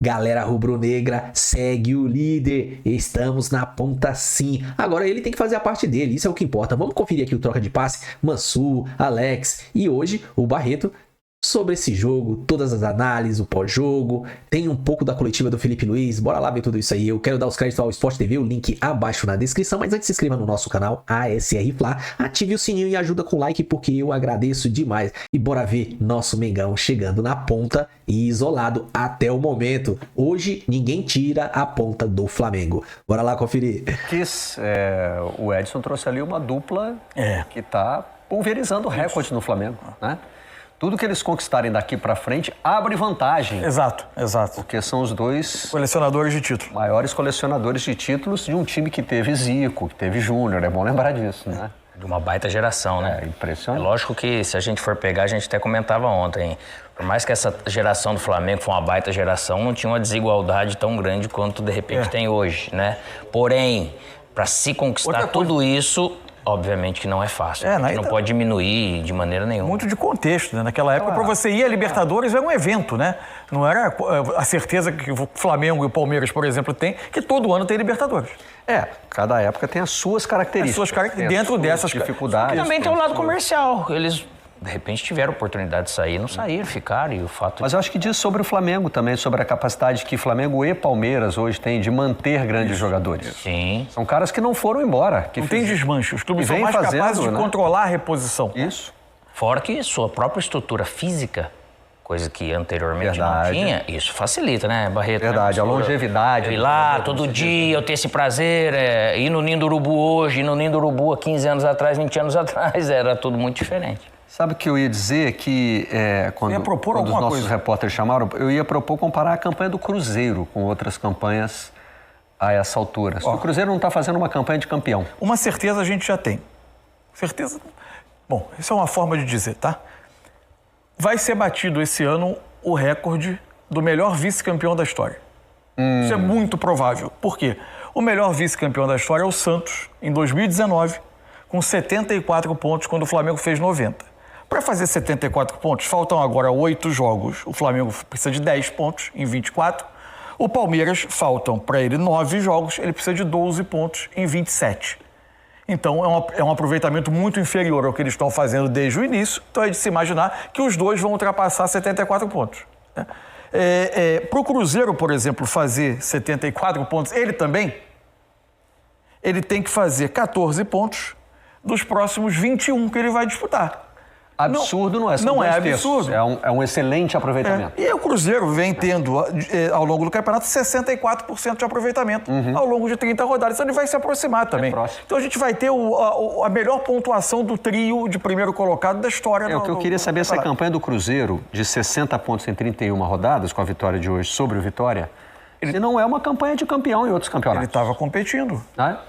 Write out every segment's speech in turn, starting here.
Galera rubro-negra, segue o líder. Estamos na ponta sim. Agora ele tem que fazer a parte dele, isso é o que importa. Vamos conferir aqui o troca de passe. Mansur, Alex e hoje o Barreto sobre esse jogo, todas as análises, o pós-jogo, tem um pouco da coletiva do Felipe Luiz, bora lá ver tudo isso aí. Eu quero dar os créditos ao Sport TV, o link abaixo na descrição, mas antes se inscreva no nosso canal ASR Fla, ative o sininho e ajuda com like porque eu agradeço demais. E bora ver nosso Mengão chegando na ponta e isolado até o momento. Hoje ninguém tira a ponta do Flamengo. Bora lá conferir. O Edson trouxe ali uma dupla que está pulverizando o recorde no Flamengo, né? Tudo que eles conquistarem daqui para frente abre vantagem. Exato. Porque são os dois colecionadores de títulos. Maiores colecionadores de títulos de um time que teve Zico, que teve Júnior. É bom lembrar disso, né? De uma baita geração, né? É impressionante. É lógico que se a gente for pegar, a gente até comentava ontem, por mais que essa geração do Flamengo foi uma baita geração, não tinha uma desigualdade tão grande quanto de repente tem hoje, né? Porém, para se conquistar tudo isso, obviamente que não é fácil. A gente não pode diminuir de maneira nenhuma. Muito de contexto, né? Naquela época, para você ir a Libertadores era um evento, né? Não era a certeza que o Flamengo e o Palmeiras, por exemplo, tem, que todo ano tem Libertadores. Cada época tem as suas características. Dentro dessas dificuldades. E também tem um lado comercial. Eles, de repente, tiveram oportunidade de sair, não saíram, ficaram. E o fato Mas eu acho que diz sobre o Flamengo também, sobre a capacidade que Flamengo e Palmeiras hoje têm de manter grandes jogadores. Sim. São caras que não foram embora. Não tem desmanche. Os clubes são mais capazes de controlar a reposição. Isso. Fora que sua própria estrutura física, coisa que anteriormente não tinha, isso facilita, né, Barreto? Verdade, a longevidade. Eu ir lá todo dia, eu ter esse prazer, ir no Ninho do Urubu hoje, ir no Ninho do Urubu há 15 anos atrás, 20 anos atrás, era tudo muito diferente. Sabe o que eu ia dizer? Que quando os nossos repórteres chamaram, eu ia propor comparar a campanha do Cruzeiro com outras campanhas a essa altura. O Cruzeiro não está fazendo uma campanha de campeão. Uma certeza a gente já tem. Certeza? Bom, isso é uma forma de dizer, tá? Vai ser batido esse ano o recorde do melhor vice-campeão da história. Isso é muito provável. Por quê? O melhor vice-campeão da história é o Santos, em 2019, com 74 pontos, quando o Flamengo fez 90. Para fazer 74 pontos, faltam agora 8 jogos. O Flamengo precisa de 10 pontos em 24. O Palmeiras, faltam para ele 9 jogos, ele precisa de 12 pontos em 27. Então, é um aproveitamento muito inferior ao que eles estão fazendo desde o início. Então, é de se imaginar que os dois vão ultrapassar 74 pontos. Para o Cruzeiro, por exemplo, fazer 74 pontos, ele tem que fazer 14 pontos dos próximos 21 que ele vai disputar. Absurdo não é? Não é absurdo. É um excelente aproveitamento. E o Cruzeiro vem tendo, ao longo do campeonato, 64% de aproveitamento ao longo de 30 rodadas. Então ele vai se aproximar também. Então a gente vai ter a melhor pontuação do trio de primeiro colocado da história. O que eu queria saber se a campanha do Cruzeiro, de 60 pontos em 31 rodadas, com a vitória de hoje sobre o Vitória, ele não é uma campanha de campeão em outros campeonatos. Ele estava competindo.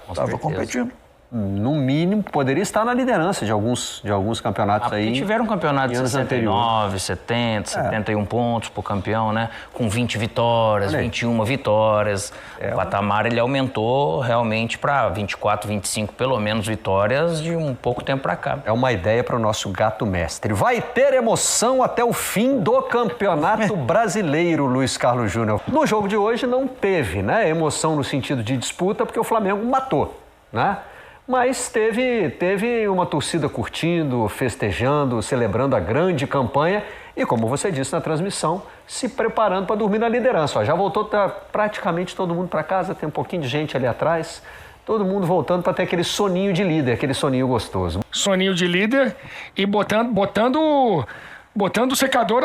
Estava competindo. No mínimo, poderia estar na liderança de alguns campeonatos aí. Tiveram campeonatos de 69, 70, 71 pontos por campeão, né? Com 20 vitórias, 21 vitórias. O patamar ele aumentou realmente para 24, 25, pelo menos, vitórias de um pouco tempo para cá. É uma ideia para o nosso gato mestre. Vai ter emoção até o fim do Campeonato Brasileiro, Luiz Carlos Júnior. No jogo de hoje não teve, né? Emoção no sentido de disputa, porque o Flamengo matou, né? Mas teve uma torcida curtindo, festejando, celebrando a grande campanha e, como você disse na transmissão, se preparando para dormir na liderança. Já voltou praticamente todo mundo para casa, tem um pouquinho de gente ali atrás, todo mundo voltando para ter aquele soninho de líder, aquele soninho gostoso. Soninho de líder e botando o secador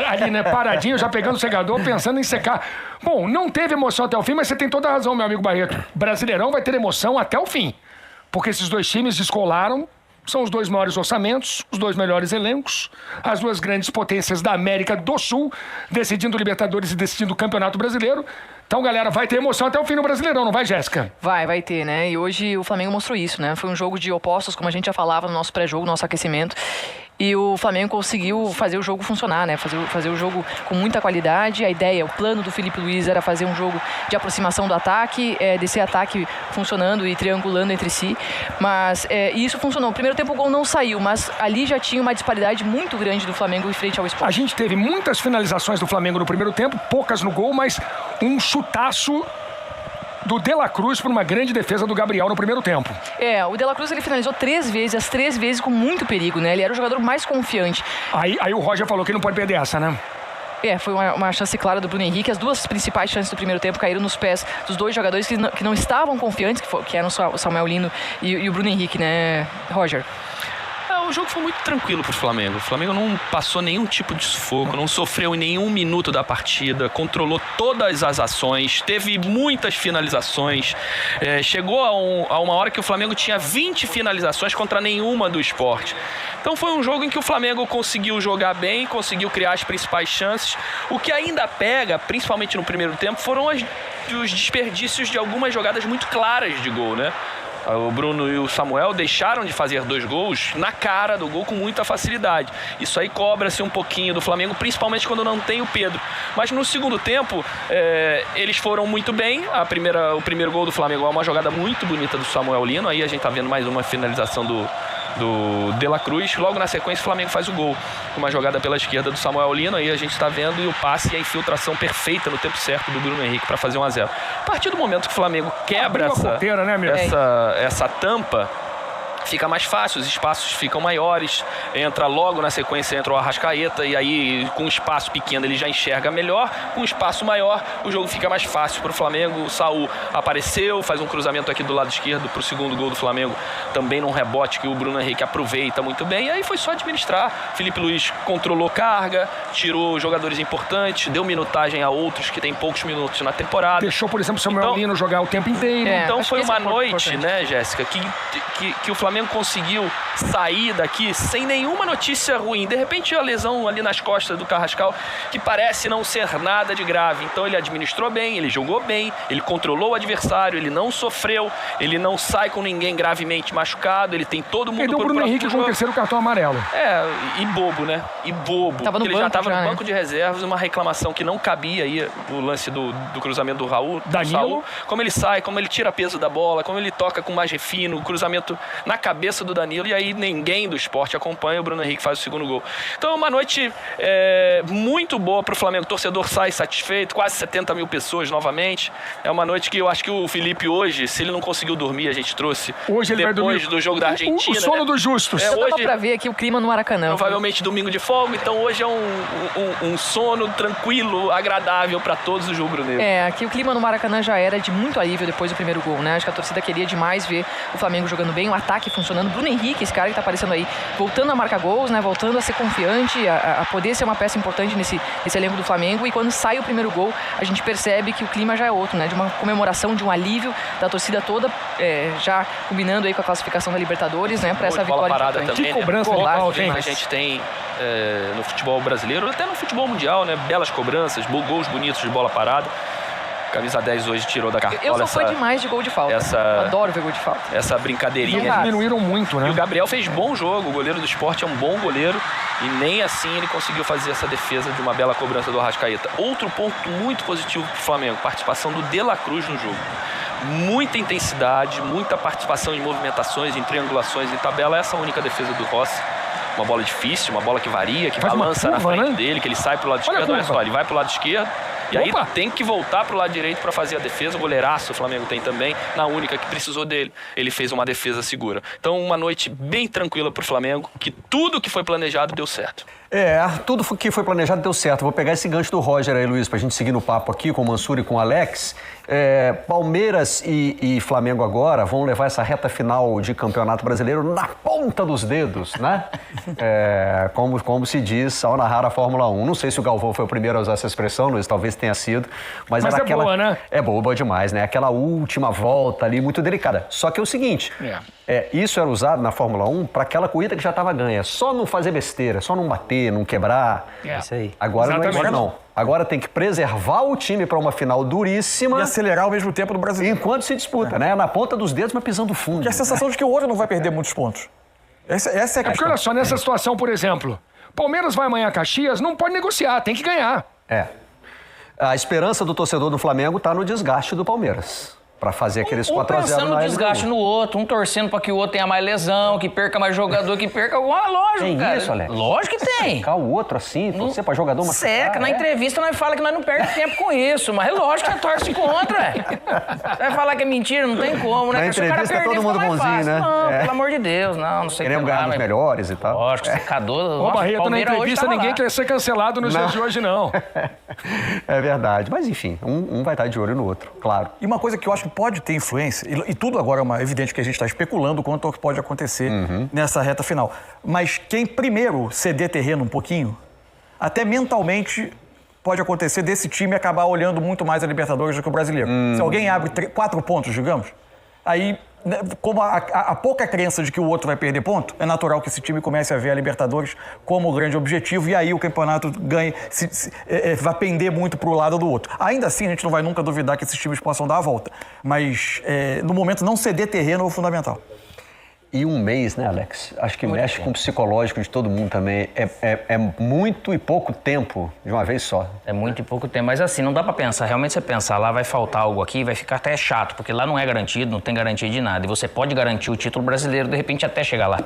ali, né, paradinho, já pegando o secador, pensando em secar. Bom, não teve emoção até o fim, mas você tem toda a razão, meu amigo Barreto. Brasileirão vai ter emoção até o fim. Porque esses dois times descolaram, são os dois maiores orçamentos, os dois melhores elencos, as duas grandes potências da América do Sul, decidindo Libertadores e decidindo o Campeonato Brasileiro. Então, galera, vai ter emoção até o fim no Brasileirão, não vai, Jéssica? Vai ter, né? E hoje o Flamengo mostrou isso, né? Foi um jogo de opostos, como a gente já falava no nosso pré-jogo, no nosso aquecimento. E o Flamengo conseguiu fazer o jogo funcionar, né? Fazer o jogo com muita qualidade. A ideia, o plano do Filipe Luiz era fazer um jogo de aproximação do ataque, desse ataque funcionando e triangulando entre si. Mas e isso funcionou. No primeiro tempo o gol não saiu, mas ali já tinha uma disparidade muito grande do Flamengo em frente ao Sport. A gente teve muitas finalizações do Flamengo no primeiro tempo, poucas no gol, mas um chutaço do De La Cruz por uma grande defesa do Gabriel no primeiro tempo. O De La Cruz ele finalizou 3 vezes, as 3 vezes com muito perigo, né? Ele era o jogador mais confiante. Aí o Roger falou que não pode perder essa, né? Foi uma chance clara do Bruno Henrique. As 2 principais chances do primeiro tempo caíram nos pés dos 2 jogadores que não estavam confiantes, que eram o Samuel Lino e o Bruno Henrique, né, Roger? O jogo foi muito tranquilo pro Flamengo. O Flamengo não passou nenhum tipo de sufoco, não sofreu em nenhum minuto da partida, controlou todas as ações, teve muitas finalizações. Chegou a uma hora que o Flamengo tinha 20 finalizações contra nenhuma do Sport. Então foi um jogo em que o Flamengo conseguiu jogar bem, conseguiu criar as principais chances. O que ainda pega, principalmente no primeiro tempo, foram os desperdícios de algumas jogadas muito claras de gol, né? O Bruno e o Samuel deixaram de fazer 2 gols na cara do gol com muita facilidade. Isso aí cobra-se um pouquinho do Flamengo, principalmente quando não tem o Pedro. Mas no segundo tempo, eles foram muito bem. O primeiro gol do Flamengo é uma jogada muito bonita do Samuel Lino. Aí a gente tá vendo mais uma finalização do De La Cruz. Logo na sequência o Flamengo faz o gol, uma jogada pela esquerda do Samuel Lino. Aí a gente está vendo e o passe e a infiltração perfeita no tempo certo do Bruno Henrique para fazer 1-0. A partir do momento que o Flamengo quebra essa tampa, fica mais fácil, os espaços ficam maiores, entra logo na sequência, entra o Arrascaeta, e aí com um espaço pequeno ele já enxerga melhor, com um espaço maior o jogo fica mais fácil para o Flamengo. O Saul apareceu, faz um cruzamento aqui do lado esquerdo para o segundo gol do Flamengo, também num rebote que o Bruno Henrique aproveita muito bem, e aí foi só administrar. Filipe Luiz controlou carga, tirou jogadores importantes, deu minutagem a outros que têm poucos minutos na temporada. Deixou, por exemplo, o Samuel Lino jogar o tempo inteiro. Então foi uma noite, né, Jéssica, que o Flamengo conseguiu sair daqui sem nenhuma notícia ruim. De repente a lesão ali nas costas do Carrascal, que parece não ser nada de grave. Então ele administrou bem, ele jogou bem, ele controlou o adversário, ele não sofreu, ele não sai com ninguém gravemente machucado, ele tem todo mundo por próximo. Bruno Henrique com o 3º cartão amarelo. E bobo, né? E bobo. Ele já estava no banco de reservas, uma reclamação que não cabia aí, o lance do cruzamento do Raul, Danilo. Saul, como ele sai, como ele tira peso da bola, como ele toca com mais refino, o cruzamento na cabeça do Danilo, e aí ninguém do Sport acompanha, o Bruno Henrique faz o segundo gol. Então é uma noite muito boa para o Flamengo, o torcedor sai satisfeito, quase 70 mil pessoas novamente. É uma noite que eu acho que o Felipe hoje, se ele não conseguiu dormir, a gente trouxe hoje ele depois do jogo da Argentina. O sono dos justos. Dá pra ver aqui o clima no Maracanã. Provavelmente domingo de folga, então hoje é um sono tranquilo, agradável para todos os rubro-negros. Aqui o clima no Maracanã já era de muito alívio depois do primeiro gol, né? Acho que a torcida queria demais ver o Flamengo jogando bem, o ataque funcionando. Bruno Henrique, esse cara que tá aparecendo aí, voltando a marcar gols, né? Voltando a ser confiante, a poder ser uma peça importante nesse elenco do Flamengo. E quando sai o primeiro gol, a gente percebe que o clima já é outro, né? De uma comemoração, de um alívio da torcida toda, já combinando aí com a classificação da Libertadores, né? Para essa vitória importante. Também, que cobrança de falta, hein? A gente tem no futebol brasileiro, até no futebol mundial, né? Belas cobranças, gols bonitos de bola parada. Camisa 10 hoje tirou da cartola. Eu sou fã demais de gol de falta. Adoro ver gol de falta. Essa brincadeirinha. Eles diminuíram muito, né? E o Gabriel fez bom jogo. O goleiro do Sport é um bom goleiro. E nem assim ele conseguiu fazer essa defesa de uma bela cobrança do Arrascaeta. Outro ponto muito positivo para o Flamengo, participação do De La Cruz no jogo. Muita intensidade, muita participação em movimentações, em triangulações, em tabela. Essa é a única defesa do Rossi. Uma bola difícil, uma bola que varia, que balança na frente dele, que ele sai pro lado esquerdo. Olha só, ele vai pro lado esquerdo. E aí tem que voltar pro lado direito para fazer a defesa. O goleiraço o Flamengo tem também. Na única que precisou dele, ele fez uma defesa segura. Então uma noite bem tranquila pro Flamengo, que tudo que foi planejado deu certo. Tudo que foi planejado deu certo. Vou pegar esse gancho do Roger aí, Luiz, pra gente seguir no papo aqui com o Mansur e com o Alex. Palmeiras e Flamengo agora vão levar essa reta final de Campeonato Brasileiro na ponta dos dedos, né? Como se diz ao narrar a Fórmula 1. Não sei se o Galvão foi o primeiro a usar essa expressão, Luiz, talvez tenha sido. Mas era boa, né? É boa demais, né? Aquela última volta ali, muito delicada. Só que é o seguinte, isso era usado na Fórmula 1 para aquela corrida que já estava ganha. Só não fazer besteira, só não bater, não quebrar. Isso aí. Agora não é isso, não. Agora tem que preservar o time para uma final duríssima. E acelerar ao mesmo tempo no Brasileiro. Enquanto se disputa, né? Na ponta dos dedos, mas pisando fundo. Porque a sensação de que o outro não vai perder muitos pontos. Essa é a É porque questão. olha só, nessa situação, por exemplo, Palmeiras vai amanhã a Caxias, não pode negociar, tem que ganhar. A esperança do torcedor do Flamengo está no desgaste do Palmeiras. Para fazer aqueles 4x0 pensando no na desgaste LDU. no outro, um torcendo para que o outro tenha mais lesão, que perca mais jogador, que perca alguma. Lógico, Tem cara. isso, Alex? Lógico que tem. Ficar o outro assim, torcer para jogador machucar. Seca, na entrevista nós fala que nós não perdemos tempo com isso, mas é lógico que torce contra, velho. Vai falar que é mentira, não tem como, né? Na Que se o cara entrevista é perder, todo mundo fica mais bonzinho, fácil. né? Não, É. pelo amor de Deus, não sei o que Queremos ganhar lá, dos mas- melhores e tal. Lógico, secador. Ô, Barreto, na Palmeiras hoje entrevista tava ninguém lá. quer ser cancelado nos dias de hoje, não. É verdade. Mas enfim, um vai estar de olho no outro, claro. E uma coisa que eu acho que pode ter influência, e tudo agora é evidente que a gente está especulando quanto ao que pode acontecer nessa reta final. Mas quem primeiro ceder terreno um pouquinho, até mentalmente pode acontecer desse time acabar olhando muito mais a Libertadores do que o Brasileiro. Se alguém abre 4 pontos, digamos, aí, né, como a pouca crença de que o outro vai perder ponto, é natural que esse time comece a ver a Libertadores como o grande objetivo e aí o campeonato ganhe, vai pender muito para o lado do outro. Ainda assim, a gente não vai nunca duvidar que esses times possam dar a volta. Mas, no momento, não ceder terreno é o fundamental. E um mês, né, Alex? Acho que mexe com o psicológico de todo mundo também. É muito e pouco tempo de uma vez só. É muito e pouco tempo, mas assim, não dá pra pensar. Realmente você pensar, lá vai faltar algo aqui, vai ficar até chato, porque lá não é garantido, não tem garantia de nada. E você pode garantir o título brasileiro, de repente, até chegar lá.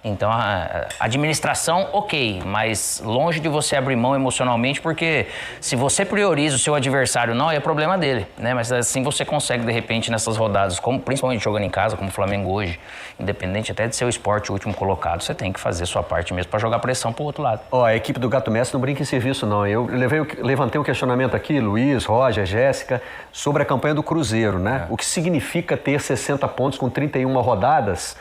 Então, a administração, ok, mas longe de você abrir mão emocionalmente, porque se você prioriza o seu adversário, não, é problema dele, né? Mas assim você consegue, de repente, nessas rodadas, como, principalmente jogando em casa, como o Flamengo hoje, independente até de ser o esporte o último colocado, você tem que fazer sua parte mesmo para jogar pressão pro outro lado. Ó, a equipe do Gato Mestre não brinca em serviço, não. Eu levantei um questionamento aqui, Luiz, Roger, Jéssica, sobre a campanha do Cruzeiro, né? O que significa ter 60 pontos com 31 rodadas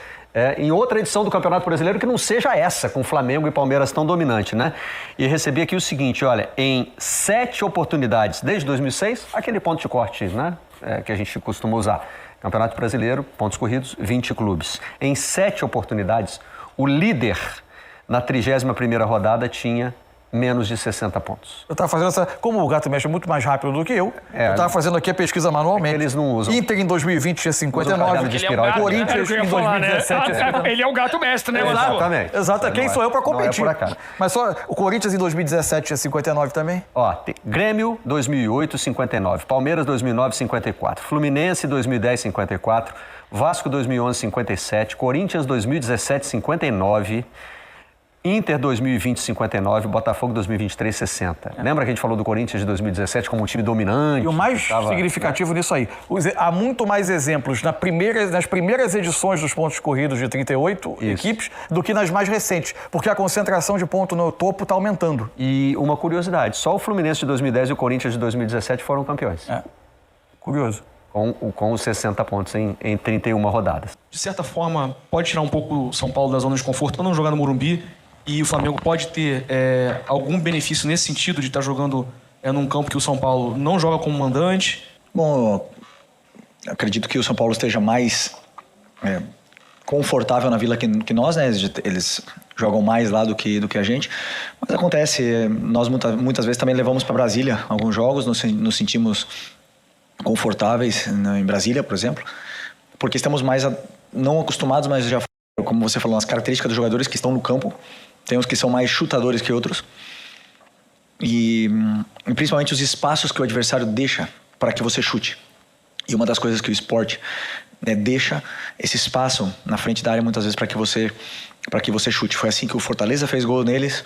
em outra edição do Campeonato Brasileiro que não seja essa, com Flamengo e Palmeiras tão dominante, né? E recebi aqui o seguinte, olha, em 7 oportunidades, desde 2006, aquele ponto de corte, né? Que a gente costuma usar. Campeonato Brasileiro, pontos corridos, 20 clubes. Em 7 oportunidades, o líder na 31ª rodada tinha menos de 60 pontos. Eu estava fazendo essa... Como o Gato mexe muito mais rápido do que eu estava fazendo aqui a pesquisa manualmente. Eles não usam. Inter em 2020 tinha 59, de espiral. Corinthians em 2017 tinha 59. Ele é o gato mestre, né? Exatamente. Exato, quem sou eu para competir? Não é por acaso. Mas só o Corinthians em 2017 tinha 59 também? Ó, Grêmio 2008, 59. Palmeiras 2009, 54. Fluminense 2010, 54. Vasco 2011, 57. Corinthians 2017, 59. Inter 2020, 59, Botafogo 2023, 60. Lembra que a gente falou do Corinthians de 2017 como um time dominante? E o mais significativo nisso aí, há muito mais exemplos nas primeiras edições dos pontos corridos de 38 equipes do que nas mais recentes, porque a concentração de ponto no topo está aumentando. E uma curiosidade, só o Fluminense de 2010 e o Corinthians de 2017 foram campeões. Curioso. Com os 60 pontos em 31 rodadas. De certa forma, pode tirar um pouco o São Paulo da zona de conforto para não jogar no Morumbi. E o Flamengo pode ter algum benefício nesse sentido de estar jogando num campo que o São Paulo não joga como mandante? Bom, acredito que o São Paulo esteja mais confortável na Vila que nós, né? Eles jogam mais lá do que a gente. Mas acontece, nós muitas vezes também levamos para Brasília alguns jogos, nos sentimos confortáveis em Brasília, por exemplo, porque estamos mais não acostumados, mas já, como você falou, as características dos jogadores que estão no campo. Tem uns que são mais chutadores que outros. E principalmente os espaços que o adversário deixa para que você chute. E uma das coisas que o esporte deixa esse espaço na frente da área muitas vezes para que você chute. Foi assim que o Fortaleza fez gol neles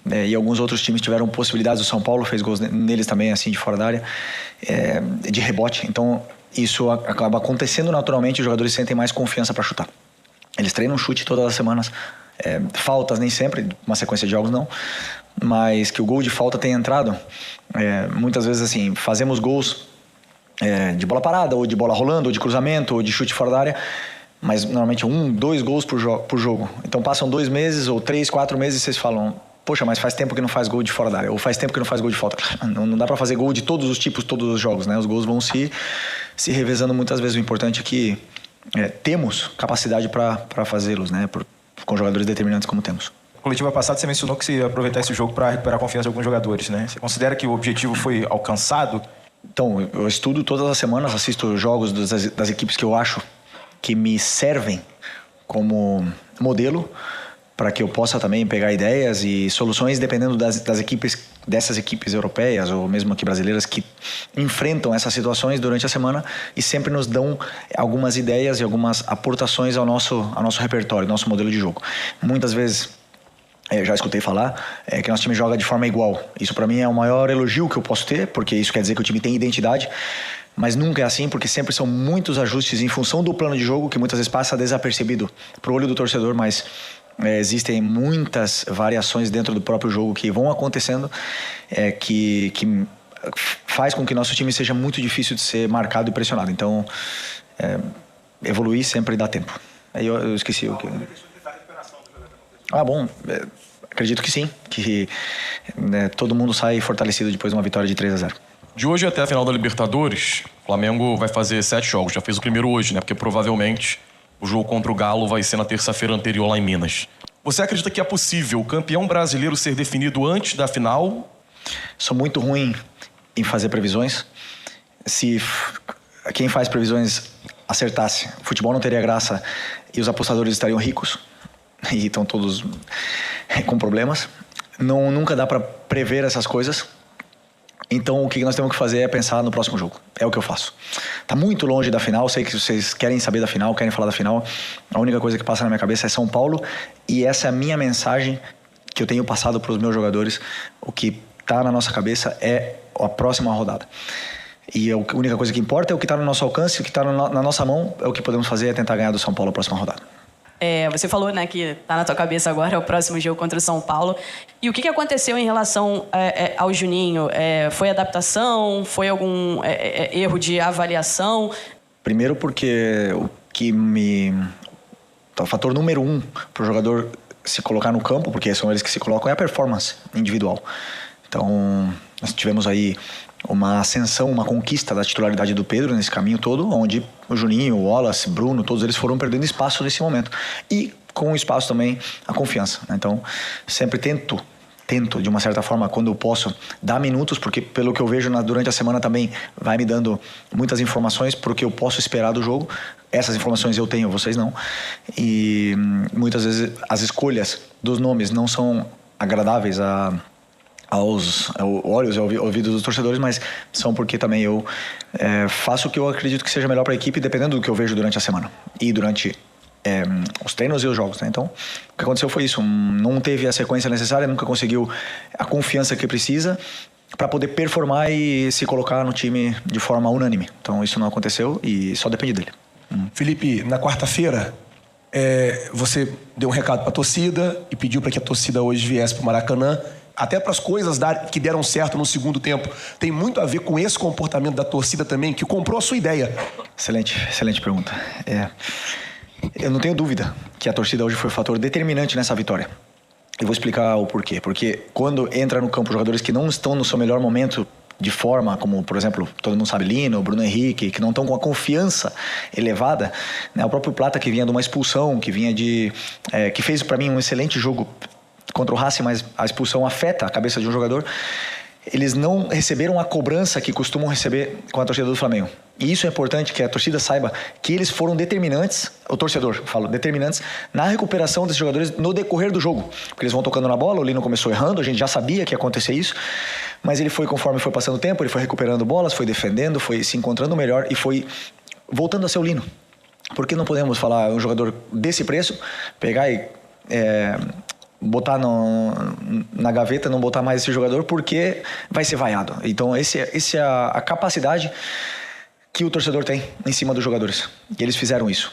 e alguns outros times tiveram possibilidades. O São Paulo fez gols neles também, assim, de fora da área, de rebote. Então isso acaba acontecendo naturalmente, os jogadores sentem mais confiança para chutar. Eles treinam chute todas as semanas. Faltas nem sempre, uma sequência de jogos não, mas que o gol de falta tenha entrado, muitas vezes assim, fazemos gols de bola parada, ou de bola rolando, ou de cruzamento, ou de chute fora da área, mas normalmente 1, 2 gols por jogo. Então passam 2 meses, ou 3, 4 meses, e vocês falam, poxa, mas faz tempo que não faz gol de fora da área, ou faz tempo que não faz gol de falta. Não dá para fazer gol de todos os tipos, todos os jogos, né? Os gols vão se revezando muitas vezes. O importante é que temos capacidade para fazê-los, né? Com jogadores determinantes como temos. Na coletiva passada você mencionou que você ia aproveitar esse jogo para recuperar a confiança de alguns jogadores, né? Você considera que o objetivo foi alcançado? Então, eu estudo todas as semanas, assisto jogos das equipes que eu acho que me servem como modelo para que eu possa também pegar ideias e soluções dependendo dessas equipes europeias ou mesmo aqui brasileiras que enfrentam essas situações durante a semana e sempre nos dão algumas ideias e algumas aportações ao nosso repertório, nosso modelo de jogo. Muitas vezes já escutei falar que nosso time joga de forma igual. Isso para mim é o maior elogio que eu posso ter, porque isso quer dizer que o time tem identidade. Mas nunca é assim, porque sempre são muitos ajustes em função do plano de jogo, que muitas vezes passa desapercebido para o olho do torcedor, mas existem muitas variações dentro do próprio jogo que vão acontecendo, que faz com que nosso time seja muito difícil de ser marcado e pressionado. Então, evoluir sempre dá tempo. Aí eu esqueci o que... Bom, acredito que sim, que todo mundo sai fortalecido depois de uma vitória de 3-0. De hoje até a final da Libertadores, o Flamengo vai fazer 7 jogos. Já fez o primeiro hoje, né? Porque provavelmente o jogo contra o Galo vai ser na terça-feira anterior lá em Minas. Você acredita que é possível o campeão brasileiro ser definido antes da final? Sou muito ruim em fazer previsões. Se quem faz previsões acertasse, o futebol não teria graça e os apostadores estariam ricos. E estão todos com problemas. Nunca dá para prever essas coisas. Então o que nós temos que fazer é pensar no próximo jogo. É o que eu faço. Tá muito longe da final. Sei que vocês querem saber da final, querem falar da final. A única coisa que passa na minha cabeça é São Paulo. E essa é a minha mensagem que eu tenho passado para os meus jogadores. O que tá na nossa cabeça é a próxima rodada. E a única coisa que importa é o que está no nosso alcance. O que está na nossa mão é o que podemos fazer, é tentar ganhar do São Paulo a próxima rodada. Você falou, né, que tá na tua cabeça agora o próximo jogo contra o São Paulo. E o que aconteceu em relação ao Juninho? Foi adaptação? Foi algum erro de avaliação? Primeiro porque o fator número 1 para o jogador se colocar no campo, porque são eles que se colocam, é a performance individual. Então, nós tivemos aí uma ascensão, uma conquista da titularidade do Pedro nesse caminho todo, onde o Juninho, o Wallace, Bruno, todos eles foram perdendo espaço nesse momento. E com o espaço também a confiança. Então, sempre tento de uma certa forma, quando eu posso, dar minutos, porque pelo que eu vejo durante a semana também vai me dando muitas informações para o que eu posso esperar do jogo. Essas informações eu tenho, vocês não. E muitas vezes as escolhas dos nomes não são agradáveis aos olhos e ouvidos dos torcedores, mas são porque também eu faço o que eu acredito que seja melhor para a equipe, dependendo do que eu vejo durante a semana e durante os treinos e os jogos, né? Então, o que aconteceu foi isso. Não teve a sequência necessária, nunca conseguiu a confiança que precisa para poder performar e se colocar no time de forma unânime. Então, isso não aconteceu e só depende dele. Felipe, na quarta-feira, você deu um recado para a torcida e pediu para que a torcida hoje viesse para o Maracanã. Até para as coisas que deram certo no segundo tempo. Tem muito a ver com esse comportamento da torcida também, que comprou a sua ideia. Excelente pergunta. Eu não tenho dúvida que a torcida hoje foi um fator determinante nessa vitória. Eu vou explicar o porquê. Porque quando entra no campo jogadores que não estão no seu melhor momento de forma, como, por exemplo, todo mundo sabe, Lino, Bruno Henrique, que não estão com a confiança elevada, né? O próprio Plata, que vinha de uma expulsão, que vinha que fez para mim um excelente jogo contra o Racing, mas a expulsão afeta a cabeça de um jogador. Eles não receberam a cobrança que costumam receber com a torcida do Flamengo. E isso é importante, que a torcida saiba que eles foram determinantes, o torcedor, determinantes, na recuperação desses jogadores no decorrer do jogo. Porque eles vão tocando na bola, o Lino começou errando, a gente já sabia que ia acontecer isso, mas ele foi, conforme foi passando o tempo, ele foi recuperando bolas, foi defendendo, foi se encontrando melhor e foi voltando a ser o Lino. Porque não podemos falar um jogador desse preço, pegar e botar na gaveta, não botar mais esse jogador, porque vai ser vaiado. Então, esse é a capacidade que o torcedor tem em cima dos jogadores. E eles fizeram isso.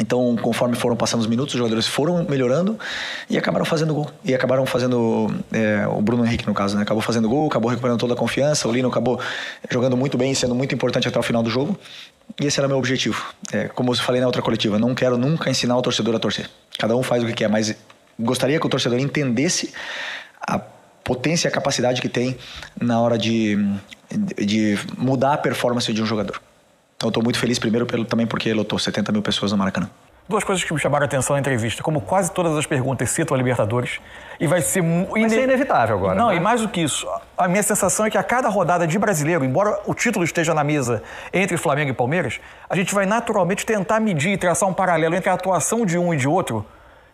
Então, conforme foram passando os minutos, os jogadores foram melhorando e acabaram fazendo gol. E acabaram fazendo... o Bruno Henrique, no caso, né? Acabou fazendo gol, acabou recuperando toda a confiança. O Lino acabou jogando muito bem, sendo muito importante até o final do jogo. E esse era o meu objetivo. Como eu falei na outra coletiva, não quero nunca ensinar o torcedor a torcer. Cada um faz o que quer, mas gostaria que o torcedor entendesse a potência e a capacidade que tem na hora de mudar a performance de um jogador. Então, eu estou muito feliz, primeiro, também porque lotou 70 mil pessoas no Maracanã. duas coisas que me chamaram a atenção na entrevista. Como quase todas as perguntas citam a Libertadores, e vai ser inevitável agora. Não, né? E mais do que isso, a minha sensação é que a cada rodada de brasileiro, embora o título esteja na mesa entre Flamengo e Palmeiras, a gente vai naturalmente tentar medir e traçar um paralelo entre a atuação de um e de outro,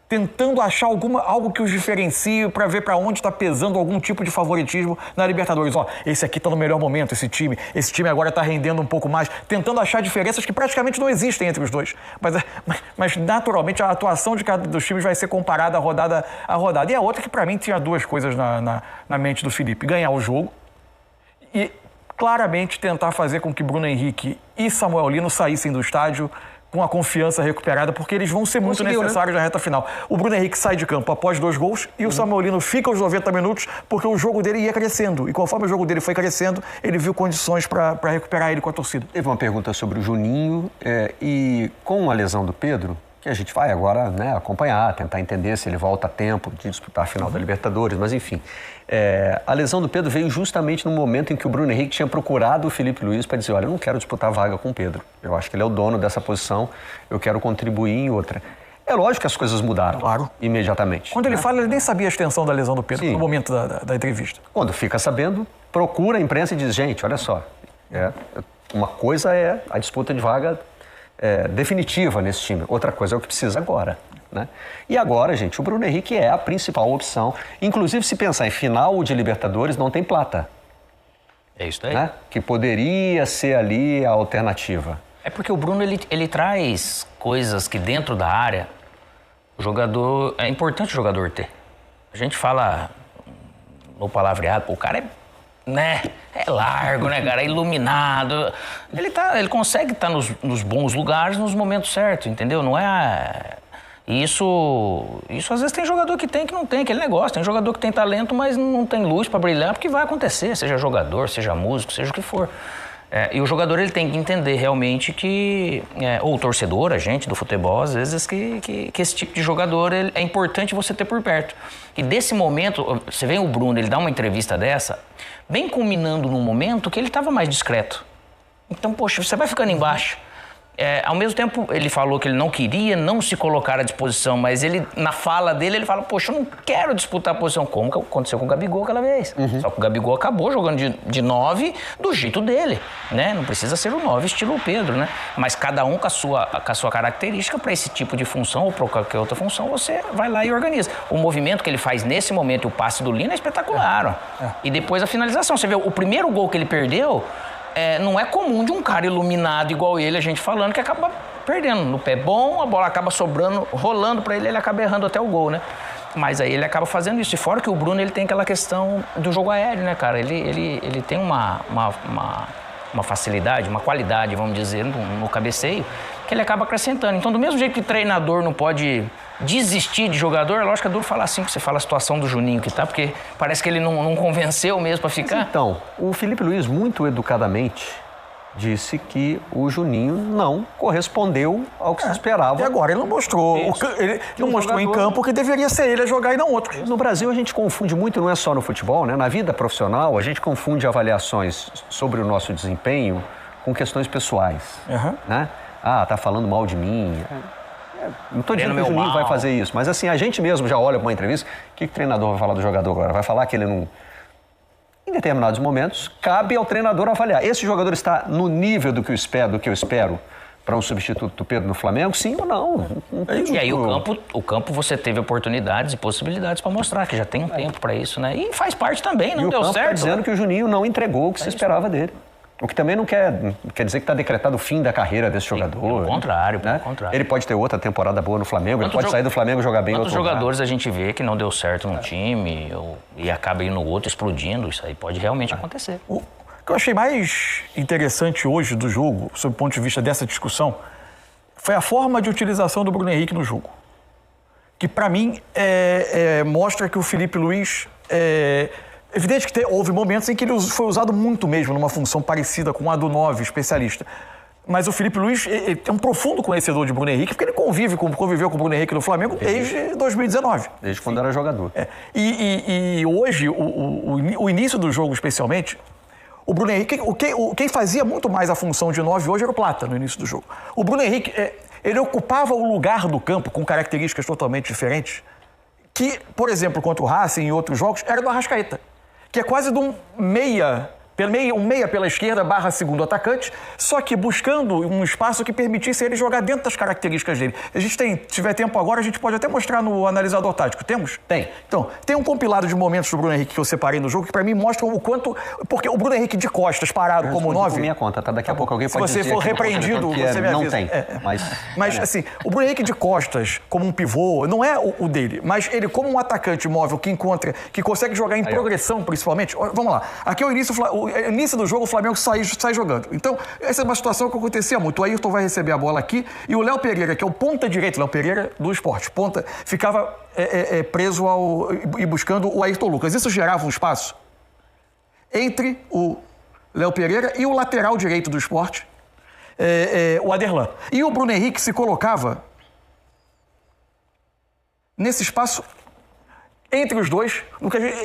tentando achar algo que os diferencie para ver para onde está pesando algum tipo de favoritismo na Libertadores. Ó, esse aqui está no melhor momento, esse time agora está rendendo um pouco mais, tentando achar diferenças que praticamente não existem entre os dois. Mas naturalmente, a atuação de cada dos times vai ser comparada rodada a rodada. E a outra que, para mim, tinha duas coisas na mente do Felipe. Ganhar o jogo e, claramente, tentar fazer com que Bruno Henrique e Samuel Lino saíssem do estádio com a confiança recuperada, porque eles vão ser muito necessários na reta final. O Bruno Henrique sai de campo após 2 gols e o Samuel Lino fica aos 90 minutos porque o jogo dele ia crescendo. E conforme o jogo dele foi crescendo, ele viu condições para recuperar ele com a torcida. Teve uma pergunta sobre o Juninho e com a lesão do Pedro, que a gente vai agora, né, acompanhar, tentar entender se ele volta a tempo de disputar a final da Libertadores, mas enfim. A lesão do Pedro veio justamente no momento em que o Bruno Henrique tinha procurado o Felipe Luiz para dizer, olha, eu não quero disputar vaga com o Pedro. Eu acho que ele é o dono dessa posição, eu quero contribuir em outra. É lógico que as coisas mudaram, claro, imediatamente. Quando ele fala, ele nem sabia a extensão da lesão do Pedro no momento da entrevista. Quando fica sabendo, procura a imprensa e diz, gente, olha só, uma coisa é a disputa de vaga definitiva nesse time. Outra coisa é o que precisa agora, né? E agora, gente, o Bruno Henrique é a principal opção. Inclusive, se pensar em final de Libertadores, não tem Plata. É isso daí. Né? Que poderia ser ali a alternativa. É porque o Bruno, ele traz coisas que dentro da área, o jogador... É importante o jogador ter. A gente fala no palavreado, o cara é largo, né, cara? É iluminado. Ele consegue estar nos bons lugares, nos momentos certos, entendeu? Não é... Isso às vezes tem jogador que tem, que não tem, aquele negócio. Tem jogador que tem talento, mas não tem luz para brilhar, porque vai acontecer, seja jogador, seja músico, seja o que for. E o jogador, ele tem que entender realmente que... ou o torcedor, a gente do futebol, às vezes, que esse tipo de jogador é importante você ter por perto. E desse momento, você vê o Bruno, ele dá uma entrevista dessa, bem culminando num momento que ele estava mais discreto. Então, poxa, você vai ficando embaixo. Ao mesmo tempo, ele falou que ele não queria não se colocar à disposição, mas ele, na fala dele, ele fala, poxa, eu não quero disputar a posição, como que aconteceu com o Gabigol aquela vez. Só que o Gabigol acabou jogando de 9 do jeito dele, né? Não precisa ser o 9 estilo Pedro, né? Mas cada um com a sua característica para esse tipo de função ou para qualquer outra função, você vai lá e organiza. O movimento que ele faz nesse momento, o passe do Lino é espetacular, ó. E depois a finalização. Você vê, o primeiro gol que ele perdeu... não é comum de um cara iluminado igual ele, a gente falando, que acaba perdendo. No pé bom, a bola acaba sobrando, rolando pra ele, ele acaba errando até o gol, né? Mas aí ele acaba fazendo isso. E fora que o Bruno, ele tem aquela questão do jogo aéreo, né, cara? Ele tem uma facilidade, uma qualidade, vamos dizer, no cabeceio, que ele acaba acrescentando. Então, do mesmo jeito que o treinador não pode desistir de jogador, é lógico que é duro falar assim, que você fala a situação do Juninho que tá, porque parece que ele não convenceu mesmo para ficar. Mas então, o Felipe Luiz, muito educadamente, disse que o Juninho não correspondeu ao que se esperava. E agora ele não mostrou. Ele não mostrou em campo que deveria ser ele a jogar e não outro. No Brasil a gente confunde muito, não é só no futebol, né? Na vida profissional a gente confunde avaliações sobre o nosso desempenho com questões pessoais, né? Tá falando mal de mim. Não estou dizendo que o Juninho vai fazer isso, mas assim, a gente mesmo já olha para uma entrevista, o que o treinador vai falar do jogador agora? Vai falar que ele não... Em determinados momentos, cabe ao treinador avaliar. Esse jogador está no nível do que eu espero para um substituto do Pedro no Flamengo, sim ou não? E aí o campo você teve oportunidades e possibilidades para mostrar que já tem um tempo para isso, né? E faz parte também, não deu certo. Está dizendo que o Juninho não entregou o que se esperava dele. O que também não quer dizer que está decretado o fim da carreira desse jogador. Pelo contrário, né? Pelo contrário. Ele pode ter outra temporada boa no Flamengo, ele pode sair do Flamengo e jogar bem em outro lugar. Quantos jogadores a gente vê que não deu certo num time e acaba indo no outro explodindo? Isso aí pode realmente acontecer. O que eu achei mais interessante hoje do jogo, sob o ponto de vista dessa discussão, foi a forma de utilização do Bruno Henrique no jogo. Que, para mim, mostra que o Felipe Luiz... Evidente que houve momentos em que ele foi usado muito mesmo numa função parecida com a do 9, especialista. Mas o Felipe Luiz é um profundo conhecedor de Bruno Henrique, porque ele conviveu com o Bruno Henrique no Flamengo desde 2019. Desde quando era jogador. E hoje, o início do jogo especialmente, o Bruno Henrique, quem fazia muito mais a função de 9 hoje era o Plata no início do jogo. O Bruno Henrique, ele ocupava o lugar do campo com características totalmente diferentes, que, por exemplo, contra o Racing e em outros jogos, era do Arrascaeta, que é quase de um meia pela esquerda / segundo atacante, só que buscando um espaço que permitisse ele jogar dentro das características dele. A gente tem, se tiver tempo agora, a gente pode até mostrar no analisador tático. Temos? Tem. Então, tem um compilado de momentos do Bruno Henrique que eu separei no jogo que para mim mostram o quanto... Porque o Bruno Henrique de costas, parado como 9... por minha conta, tá? Daqui a pouco alguém pode dizer... Se você for repreendido, você me avisa. Não tem, Mas assim, o Bruno Henrique de costas, como um pivô, não é o dele, mas ele como um atacante móvel que encontra, que consegue jogar em progressão, principalmente. Vamos lá. Aqui é o início do jogo, o Flamengo sai jogando. Então, essa é uma situação que acontecia muito. O Ayrton vai receber a bola aqui e o Léo Pereira, que é o ponta direito, Léo Pereira do Sport, ponta, ficava preso e buscando o Ayrton Lucas. Isso gerava um espaço entre o Léo Pereira e o lateral direito do Sport, o Aderlan. E o Bruno Henrique se colocava nesse espaço entre os dois,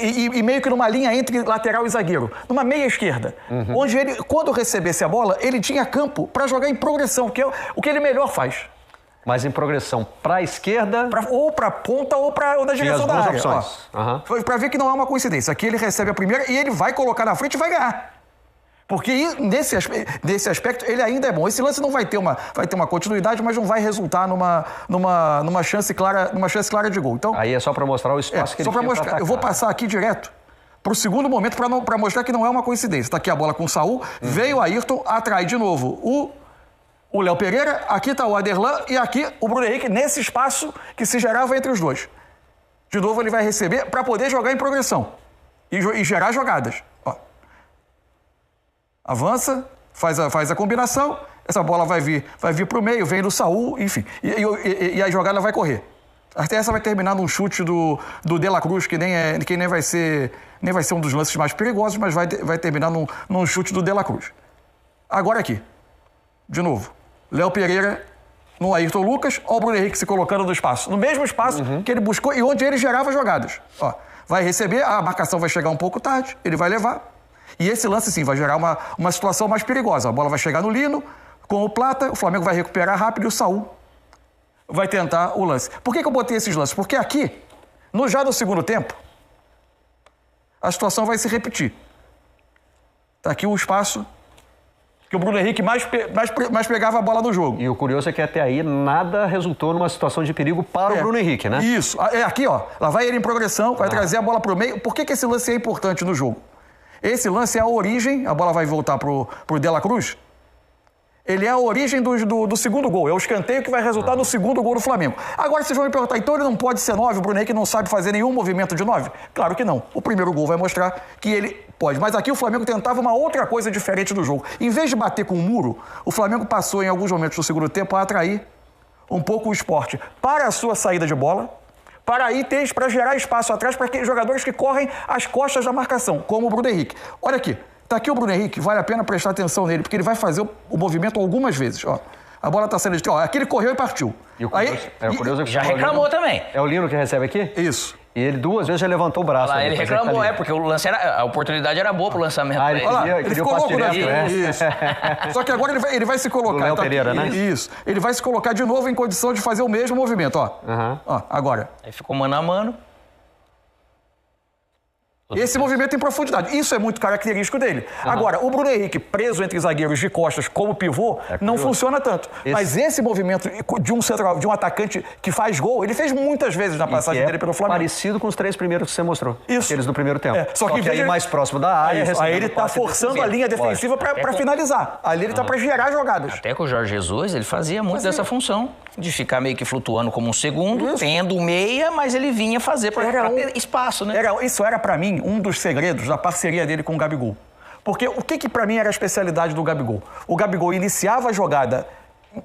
e meio que numa linha entre lateral e zagueiro, numa meia esquerda, onde ele, quando recebesse a bola, ele tinha campo para jogar em progressão, que é o que ele melhor faz. Mas em progressão para a esquerda... ou para a ponta ou na direção da área. Opções. Para ver que não é uma coincidência. Aqui ele recebe a primeira e ele vai colocar na frente e vai ganhar. Porque nesse aspecto ele ainda é bom. Esse lance não vai ter uma continuidade, mas não vai resultar numa chance clara de gol. Então, aí é só para mostrar o espaço que ele tinha para atacar. Eu vou passar aqui direto para o segundo momento para mostrar que não é uma coincidência. Está aqui a bola com o Saul, veio o Ayrton, atrai de novo o Léo Pereira, aqui está o Aderlan e aqui o Bruno Henrique nesse espaço que se gerava entre os dois. De novo ele vai receber para poder jogar em progressão e gerar jogadas. Avança, faz a combinação, essa bola vai vir para o meio, vem do Saul, enfim. E a jogada vai correr. Até essa vai terminar num chute do De La Cruz, que nem vai ser um dos lances mais perigosos, mas vai terminar num chute do De La Cruz. Agora aqui, de novo, Léo Pereira no Ayrton Lucas, ó o Bruno Henrique se colocando no espaço. No mesmo espaço que ele buscou e onde ele gerava jogadas. Ó, vai receber, a marcação vai chegar um pouco tarde, ele vai levar. E esse lance, sim, vai gerar uma situação mais perigosa. A bola vai chegar no Lino, com o Plata, o Flamengo vai recuperar rápido e o Saul vai tentar o lance. Por que eu botei esses lances? Porque aqui, já no segundo tempo, a situação vai se repetir. Está aqui o espaço que o Bruno Henrique mais pegava a bola no jogo. E o curioso é que até aí nada resultou numa situação de perigo para o Bruno Henrique, né? Isso. Aqui, ó, lá vai ele em progressão, vai trazer a bola para o meio. Por que esse lance é importante no jogo? Esse lance é a origem, a bola vai voltar pro De La Cruz, ele é a origem do segundo gol, é o escanteio que vai resultar no segundo gol do Flamengo. Agora vocês vão me perguntar, então ele não pode ser 9, o Bruno Henrique não sabe fazer nenhum movimento de 9? Claro que não, o primeiro gol vai mostrar que ele pode, mas aqui o Flamengo tentava uma outra coisa diferente do jogo. Em vez de bater com o muro, o Flamengo passou em alguns momentos do segundo tempo a atrair um pouco o Sport para a sua saída de bola, para gerar espaço atrás para aqueles jogadores que correm às costas da marcação, como o Bruno Henrique. Olha aqui, está aqui o Bruno Henrique, vale a pena prestar atenção nele, porque ele vai fazer o movimento algumas vezes. Ó, a bola está saindo de... Ó, aqui ele correu e partiu. E o curioso é que já reclamou também. É o Lino que recebe aqui? Isso. E ele 2 vezes já levantou o braço. Ele reclamou, porque o lance a oportunidade era boa pro lançamento. Ele ficou louco, né? Isso. Só que agora ele vai se colocar. Léo Pereira, né? Isso. Ele vai se colocar de novo em condição de fazer o mesmo movimento, ó. Ó, agora. Aí ficou mano a mano. Esse movimento em profundidade. Isso é muito característico dele. Agora, o Bruno Henrique, preso entre zagueiros de costas como pivô, não funciona tanto. Mas esse movimento de um atacante que faz gol, ele fez muitas vezes na passagem dele pelo Flamengo. Parecido com os 3 primeiros que você mostrou. Isso. Aqueles do primeiro tempo. Só que aí mais próximo da área. Aí ele tá forçando a linha defensiva para finalizar. Ali ele tá para gerar jogadas. Até com o Jorge Jesus, ele fazia muito dessa função. De ficar meio que flutuando como um segundo, tendo meia, mas ele vinha fazer para ter espaço, né? Isso era para mim um dos segredos da parceria dele com o Gabigol. Porque o que para mim era a especialidade do Gabigol? O Gabigol iniciava a jogada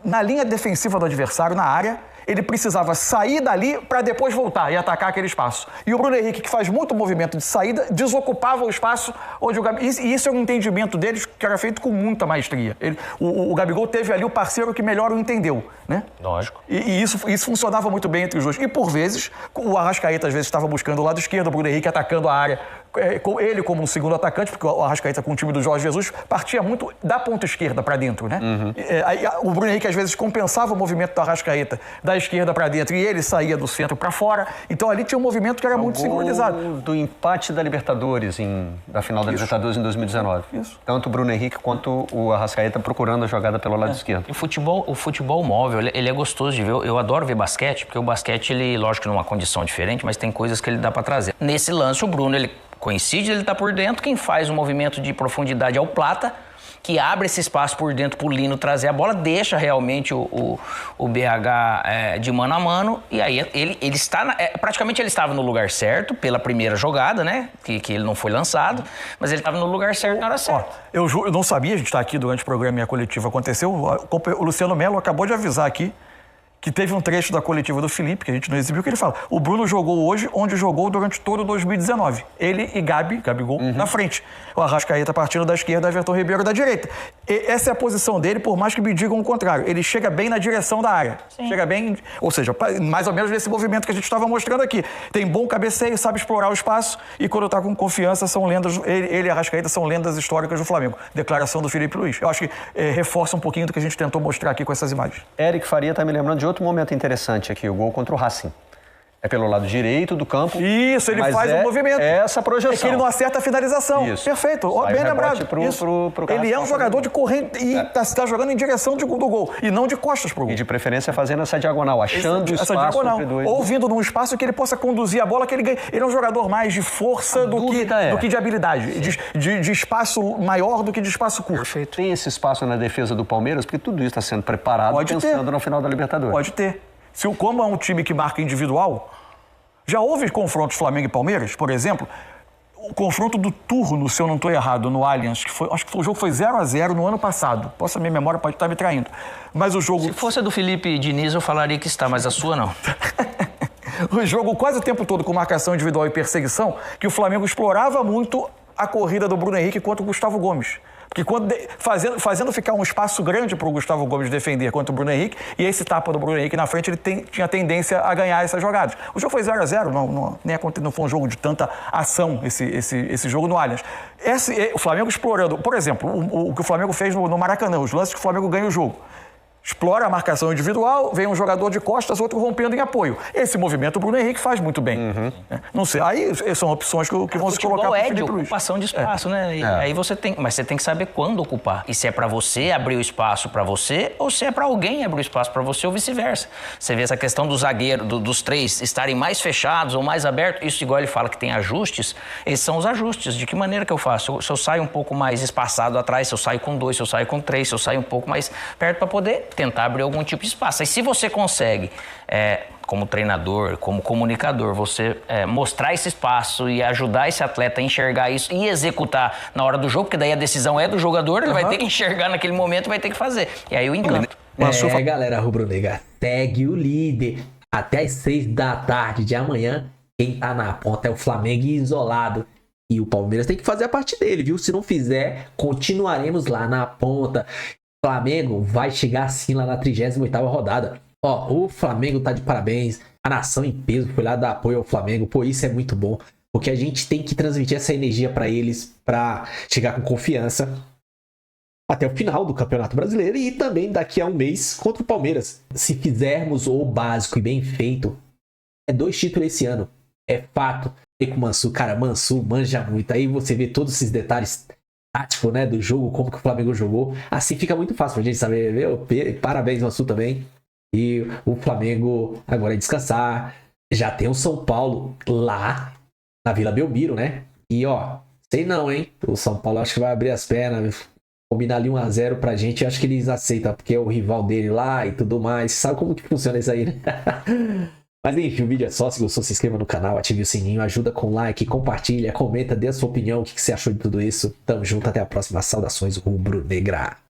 na linha defensiva do adversário, na área, ele precisava sair dali para depois voltar e atacar aquele espaço. E o Bruno Henrique, que faz muito movimento de saída, desocupava o espaço onde o Gabigol... E isso é um entendimento deles que era feito com muita maestria. O Gabigol teve ali o parceiro que melhor o entendeu, né? Lógico. E isso funcionava muito bem entre os dois. E por vezes, o Arrascaeta às vezes estava buscando o lado esquerdo, o Bruno Henrique atacando a área ele como um segundo atacante, porque o Arrascaeta com o time do Jorge Jesus partia muito da ponta esquerda para dentro, né? Aí o Bruno Henrique às vezes compensava o movimento do Arrascaeta da esquerda para dentro e ele saía do centro para fora. Então ali tinha um movimento que era muito sincronizado. Do empate da Libertadores, da final da Libertadores em 2019. Isso. Tanto o Bruno Henrique quanto o Arrascaeta procurando a jogada pelo lado esquerdo. O futebol móvel, ele é gostoso de ver. Eu adoro ver basquete, porque o basquete, ele, lógico, numa condição diferente, mas tem coisas que ele dá para trazer. Nesse lance, o Bruno, ele coincide, ele tá por dentro. Quem faz o movimento de profundidade é o Plata, que abre esse espaço por dentro pro Lino trazer a bola, deixa realmente o BH de mano a mano, e aí ele está, praticamente ele estava no lugar certo pela primeira jogada, né, que ele não foi lançado, mas ele estava no lugar certo na hora certa. Eu não sabia, a gente está aqui durante o programa e a coletiva aconteceu, o Luciano Melo acabou de avisar aqui que teve um trecho da coletiva do Felipe, que a gente não exibiu, que ele fala: o Bruno jogou hoje onde jogou durante todo 2019. Ele e Gabigol na frente. O Arrascaeta partindo da esquerda, Everton Ribeiro da direita. E essa é a posição dele, por mais que me digam o contrário. Ele chega bem na direção da área. Sim. Chega bem, ou seja, mais ou menos nesse movimento que a gente estava mostrando aqui. Tem bom cabeceio, sabe explorar o espaço e quando está com confiança são lendas, ele e Arrascaeta são lendas históricas do Flamengo. Declaração do Felipe Luiz. Eu acho que reforça um pouquinho do que a gente tentou mostrar aqui com essas imagens. Eric Faria está me lembrando de outro momento interessante aqui, o gol contra o Racing. É pelo lado direito do campo. Isso, ele faz um movimento. Essa projeção. É que ele não acerta a finalização. Isso. Perfeito. Bem lembrado. Ele é um jogador de corrente e está jogando em direção do gol. E não de costas pro gol. E de preferência fazendo essa diagonal, achando essa espaço diagonal. entre dois. Ou vindo num espaço que ele possa conduzir a bola, que ele ganhe. Ele é um jogador mais de força do que de habilidade. De espaço maior do que de espaço curto. Perfeito. Tem esse espaço na defesa do Palmeiras, porque tudo isso está sendo preparado pensando no final da Libertadores. Pode ter. Como é um time que marca individual, já houve confrontos Flamengo e Palmeiras, por exemplo, o confronto do turno, se eu não estou errado, no Allianz, acho que o jogo foi 0-0 no ano passado. A minha memória pode estar me traindo. Mas o jogo... Se fosse a do Felipe Diniz, eu falaria que está, mas a sua não. O jogo quase o tempo todo com marcação individual e perseguição, que o Flamengo explorava muito a corrida do Bruno Henrique contra o Gustavo Gomes. Porque fazendo ficar um espaço grande para o Gustavo Gomes defender contra o Bruno Henrique, e esse tapa do Bruno Henrique na frente, ele tinha tendência a ganhar essas jogadas. O jogo foi 0-0, não foi um jogo de tanta ação, esse jogo no Allianz. O Flamengo explorando, por exemplo, o que o Flamengo fez no Maracanã, os lances que o Flamengo ganha o jogo. Explora a marcação individual, vem um jogador de costas, outro rompendo em apoio. Esse movimento o Bruno Henrique faz muito bem. Não sei, aí são opções que vão se colocar para o Felipe Luiz. É de ocupação de espaço, né? E aí mas você tem que saber quando ocupar. E se é para você abrir o espaço para você, ou se é para alguém abrir o espaço para você, ou vice-versa. Você vê essa questão do zagueiro, dos três estarem mais fechados ou mais abertos, isso igual ele fala que tem ajustes, esses são os ajustes. De que maneira que eu faço? Se eu saio um pouco mais espaçado atrás, se eu saio com 2, se eu saio com 3, se eu saio um pouco mais perto para poder tentar abrir algum tipo de espaço. E se você consegue, como treinador, como comunicador, você mostrar esse espaço e ajudar esse atleta a enxergar isso e executar na hora do jogo, porque daí a decisão é do jogador, ele vai ter que enxergar naquele momento e vai ter que fazer. E aí o encanto. Galera rubro-negra, segue o líder. Até às 6 da tarde de amanhã, quem tá na ponta é o Flamengo isolado. E o Palmeiras tem que fazer a parte dele, viu? Se não fizer, continuaremos lá na ponta. Flamengo vai chegar assim lá na 38ª rodada. O Flamengo tá de parabéns. A nação em peso foi lá dar apoio ao Flamengo. Pô, isso é muito bom. Porque a gente tem que transmitir essa energia para eles, para chegar com confiança até o final do Campeonato Brasileiro e também daqui a um mês contra o Palmeiras. Se fizermos o básico e bem feito, 2 títulos esse ano. É fato. E com o Mansu, cara, Mansu manja muito. Aí você vê todos esses detalhes tático, né, do jogo, como que o Flamengo jogou. Assim fica muito fácil pra gente saber, viu? Parabéns, Mansu, também. E o Flamengo agora é descansar. Já tem o São Paulo lá na Vila Belmiro, né? E sei não, hein? O São Paulo acho que vai abrir as pernas, combinar ali 1-0 pra gente. Acho que eles aceitam, porque é o rival dele lá e tudo mais. Sabe como que funciona isso aí, né? Mas enfim, o vídeo é só. Se gostou, se inscreva no canal, ative o sininho, ajuda com like, compartilha, comenta, dê a sua opinião, o que você achou de tudo isso. Tamo junto, até a próxima. Saudações rubro-negra.